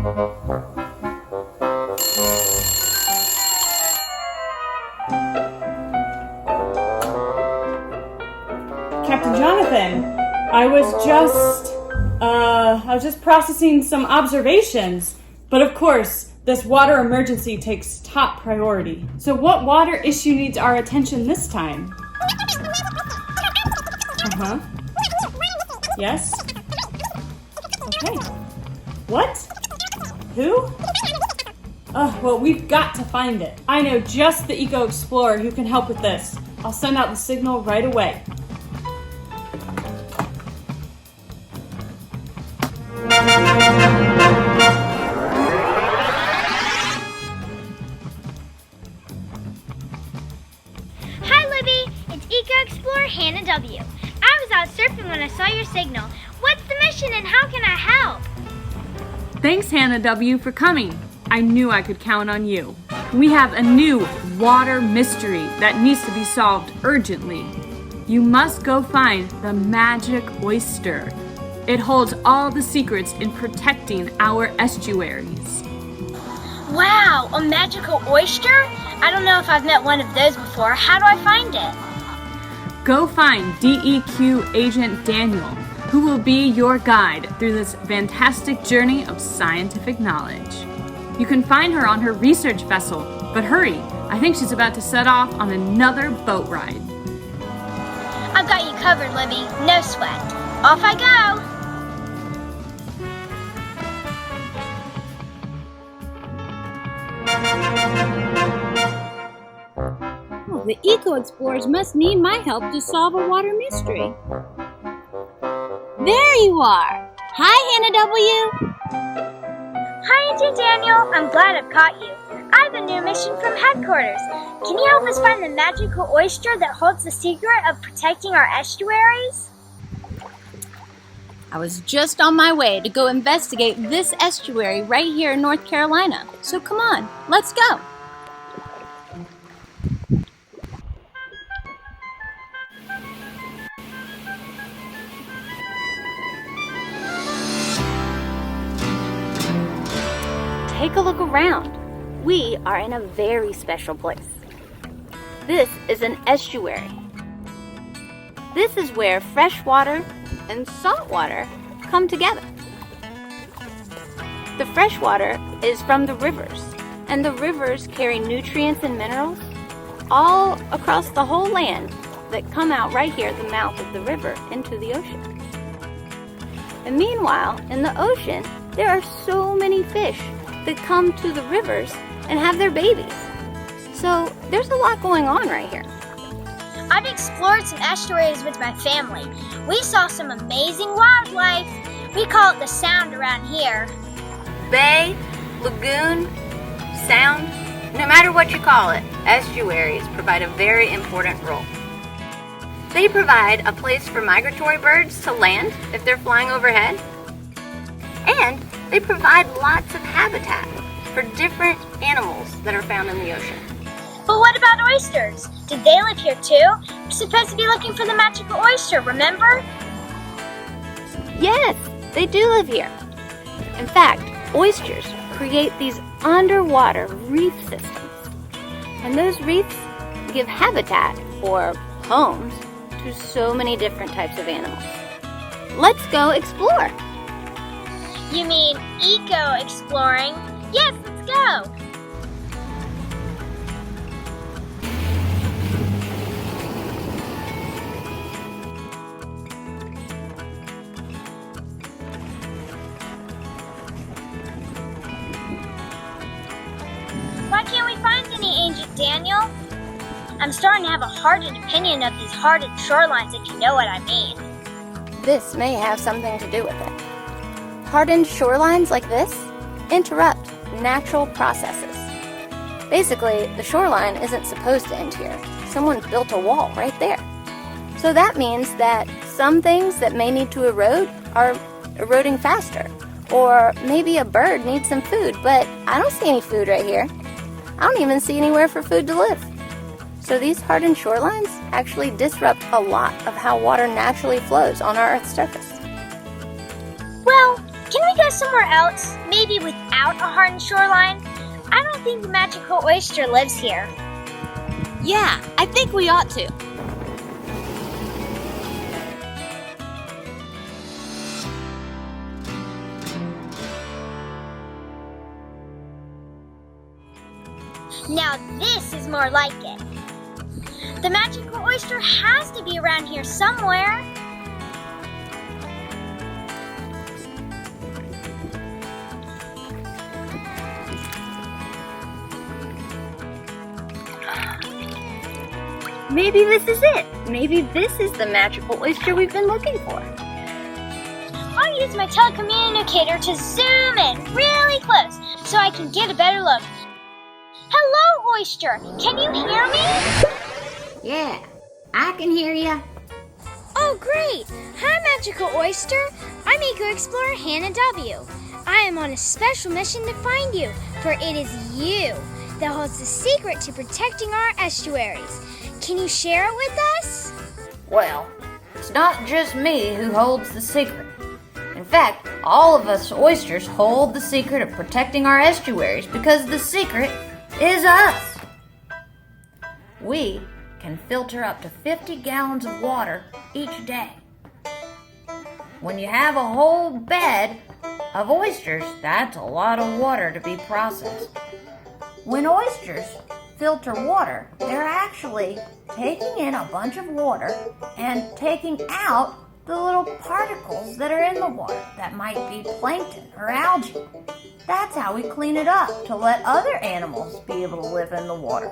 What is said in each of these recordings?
Captain Jonathan, I was just processing some observations, but of course, this water emergency takes top priority. So what water issue needs our attention this time? Uh-huh. Yes? Okay. What? Who? Well, we've got to find it. I know just the EcoEXPLORER who can help with this. I'll send out the signal right away. Hi, Libby. It's EcoEXPLORER Hannah W. I was out surfing when I saw your signal. What's the mission and how can I help? Thanks, Hannah W., for coming. I knew I could count on you. We have a new water mystery that needs to be solved urgently. You must go find the magic oyster. It holds all the secrets in protecting our estuaries. Wow, a magical oyster? I don't know if I've met one of those before. How do I find it? Go find DEQ Agent Daniel, who will be your guide through this fantastic journey of scientific knowledge. You can find her on her research vessel, but hurry, I think she's about to set off on another boat ride. I've got you covered, Libby. No sweat. Off I go. Oh, the EcoEXPLORERs must need my help to solve a water mystery. There you are! Hi, Hannah W. Hi, Agent Daniel. I'm glad I've caught you. I have a new mission from headquarters. Can you help us find the magical oyster that holds the secret of protecting our estuaries? I was just on my way to go investigate this estuary right here in North Carolina. So come on, let's go. Take a look around. We are in a very special place. This is an estuary. This is where fresh water and salt water come together. The fresh water is from the rivers, and the rivers carry nutrients and minerals all across the whole land that come out right here at the mouth of the river into the ocean. And meanwhile, in the ocean, there are so many fish that come to the rivers and have their babies. So there's a lot going on right here. I've explored some estuaries with my family. We saw some amazing wildlife. We call it the Sound around here. Bay, lagoon, sound, no matter what you call it, estuaries provide a very important role. They provide a place for migratory birds to land if they're flying overhead, and they provide lots of habitat for different animals that are found in the ocean. But what about oysters? Did they live here too? We're supposed to be looking for the magical oyster, remember? Yes, they do live here. In fact, oysters create these underwater reef systems. And those reefs give habitat, or homes, to so many different types of animals. Let's go explore. You mean eco-exploring? Yes, let's go! Why can't we find any, Agent Daniel? I'm starting to have a hardened opinion of these hardened shorelines, if you know what I mean. This may have something to do with it. Hardened shorelines like this interrupt natural processes. Basically, the shoreline isn't supposed to end here. Someone built a wall right there. So that means that some things that may need to erode are eroding faster. Or maybe a bird needs some food, but I don't see any food right here. I don't even see anywhere for food to live. So these hardened shorelines actually disrupt a lot of how water naturally flows on our Earth's surface. Well, can we go somewhere else, maybe without a hardened shoreline? I don't think the magical oyster lives here. Yeah, I think we ought to. Now this is more like it. The magical oyster has to be around here somewhere. Maybe this is it. Maybe this is the magical oyster we've been looking for. I'll use my telecommunicator to zoom in really close so I can get a better look. Hello, oyster. Can you hear me? Yeah, I can hear you. Oh, great. Hi, magical oyster. I'm ecoEXPLORER Hannah W. I am on a special mission to find you, for it is you that holds the secret to protecting our estuaries. Can you share it with us? Well, it's not just me who holds the secret. In fact, all of us oysters hold the secret of protecting our estuaries because the secret is us. We can filter up to 50 gallons of water each day. When you have a whole bed of oysters, that's a lot of water to be processed. When oysters filter water, they're actually taking in a bunch of water and taking out the little particles that are in the water that might be plankton or algae. That's how we clean it up to let other animals be able to live in the water.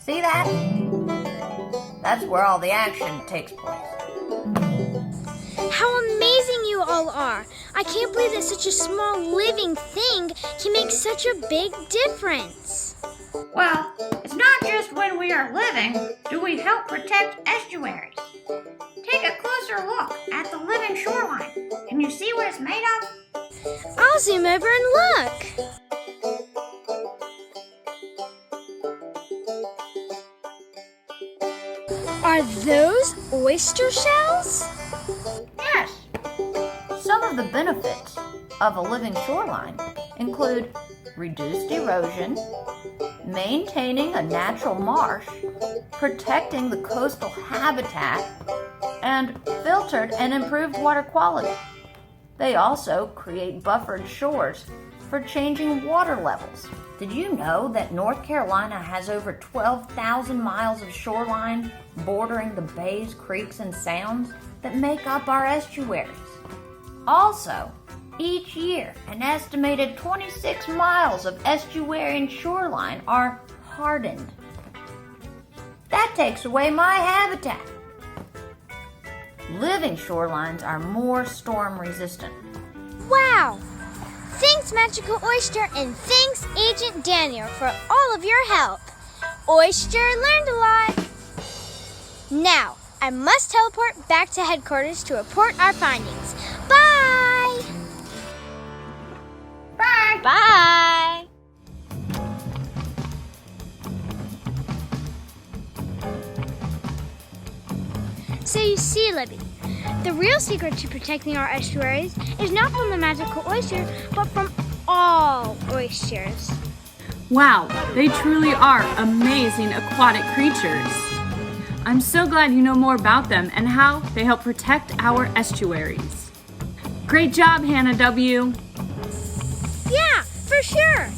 See that? That's where all the action takes place. How amazing you all are! I can't believe that such a small living thing can make such a big difference. Well, it's not just when we are living do we help protect estuaries. Take a closer look at the living shoreline. Can you see what it's made of? I'll zoom over and look. Are those oyster shells? Yes. Some of the benefits of a living shoreline include reduced erosion, maintaining a natural marsh, protecting the coastal habitat, and filtered and improved water quality. They also create buffered shores for changing water levels. Did you know that North Carolina has over 12,000 miles of shoreline bordering the bays, creeks, and sounds that make up our estuaries? Also, each year, an estimated 26 miles of estuarine shoreline are hardened. That takes away my habitat. Living shorelines are more storm resistant. Wow! Thanks, Magical Oyster, and thanks, Agent Daniel, for all of your help. Oyster learned a lot. Now, I must teleport back to headquarters to report our findings. Bye! Bye! Bye! So you see, Libby, the real secret to protecting our estuaries is not from the magical oyster, but from all oysters. Wow, they truly are amazing aquatic creatures. I'm so glad you know more about them and how they help protect our estuaries. Great job, Hannah W. Yeah, for sure.